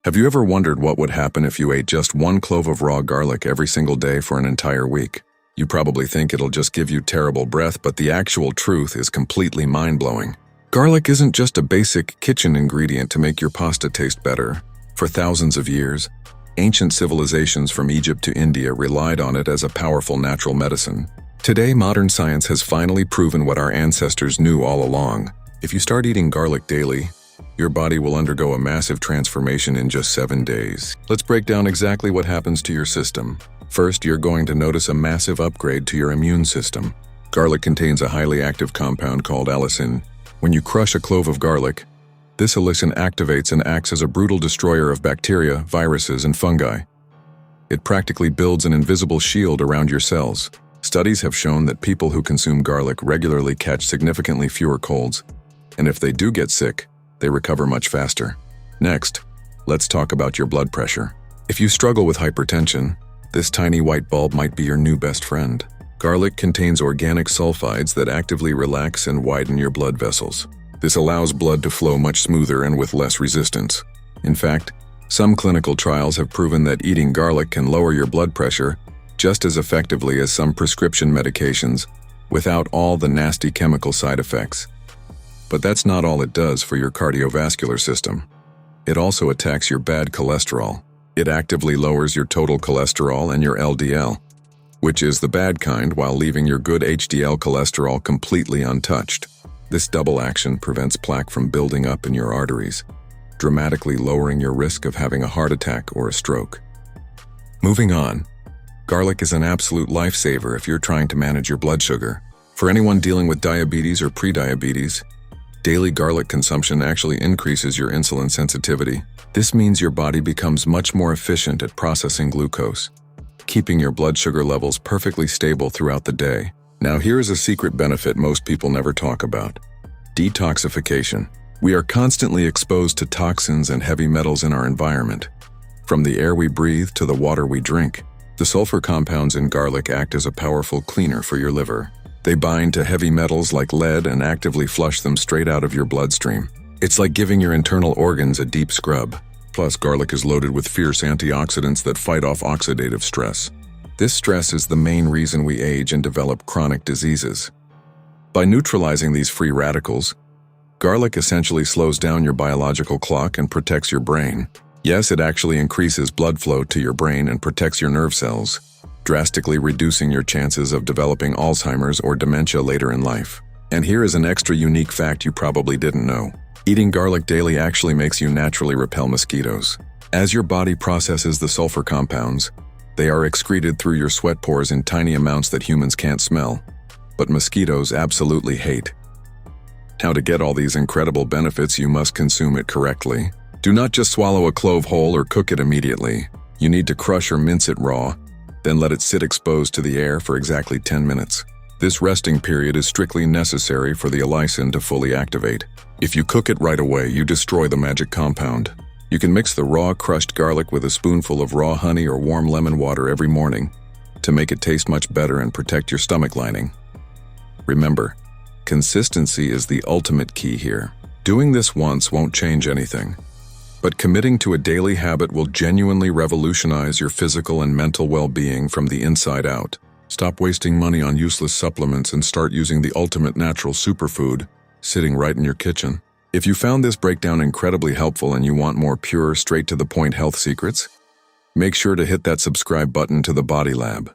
Have you ever wondered what would happen if you ate just one clove of raw garlic every single day for an entire week? You probably think it'll just give you terrible breath, but the actual truth is completely mind-blowing. Garlic isn't just a basic kitchen ingredient to make your pasta taste better. For thousands of years, ancient civilizations from Egypt to India relied on it as a powerful natural medicine. Today, modern science has finally proven what our ancestors knew all along. If you start eating garlic daily, your body will undergo a massive transformation in just 7 days. Let's break down exactly what happens to your system. First, you're going to notice a massive upgrade to your immune system. Garlic contains a highly active compound called allicin. When you crush a clove of garlic, this allicin activates and acts as a brutal destroyer of bacteria, viruses, and fungi. It practically builds an invisible shield around your cells. Studies have shown that people who consume garlic regularly catch significantly fewer colds, and if they do get sick, they recover much faster. Next, let's talk about your blood pressure. If you struggle with hypertension, this tiny white bulb might be your new best friend. Garlic contains organic sulfides that actively relax and widen your blood vessels. This allows blood to flow much smoother and with less resistance. In fact, some clinical trials have proven that eating garlic can lower your blood pressure just as effectively as some prescription medications, without all the nasty chemical side effects. But that's not all it does for your cardiovascular system. It also attacks your bad cholesterol. It actively lowers your total cholesterol and your LDL, which is the bad kind, while leaving your good HDL cholesterol completely untouched. This double action prevents plaque from building up in your arteries, dramatically lowering your risk of having a heart attack or a stroke. Moving on, garlic is an absolute lifesaver if you're trying to manage your blood sugar. For anyone dealing with diabetes or prediabetes, daily garlic consumption actually increases your insulin sensitivity. This means your body becomes much more efficient at processing glucose, keeping your blood sugar levels perfectly stable throughout the day. Now here is a secret benefit most people never talk about: detoxification. We are constantly exposed to toxins and heavy metals in our environment. From the air we breathe to the water we drink, the sulfur compounds in garlic act as a powerful cleaner for your liver. They bind to heavy metals like lead and actively flush them straight out of your bloodstream. It's like giving your internal organs a deep scrub. Plus, garlic is loaded with fierce antioxidants that fight off oxidative stress. This stress is the main reason we age and develop chronic diseases. By neutralizing these free radicals, garlic essentially slows down your biological clock and protects your brain. Yes, it actually increases blood flow to your brain and protects your nerve cells, drastically reducing your chances of developing Alzheimer's or dementia later in life. And here is an extra unique fact you probably didn't know. Eating garlic daily actually makes you naturally repel mosquitoes. As your body processes the sulfur compounds, they are excreted through your sweat pores in tiny amounts that humans can't smell, but mosquitoes absolutely hate. Now, to get all these incredible benefits, you must consume it correctly. Do not just swallow a clove whole or cook it immediately. You need to crush or mince it raw, then let it sit exposed to the air for exactly 10 minutes. This resting period is strictly necessary for the allicin to fully activate. If you cook it right away, you destroy the magic compound. You can mix the raw crushed garlic with a spoonful of raw honey or warm lemon water every morning to make it taste much better and protect your stomach lining. Remember, consistency is the ultimate key here. Doing this once won't change anything, but committing to a daily habit will genuinely revolutionize your physical and mental well-being from the inside out. Stop wasting money on useless supplements and start using the ultimate natural superfood sitting right in your kitchen. If you found this breakdown incredibly helpful and you want more pure, straight-to-the-point health secrets, make sure to hit that subscribe button to the Body Lab.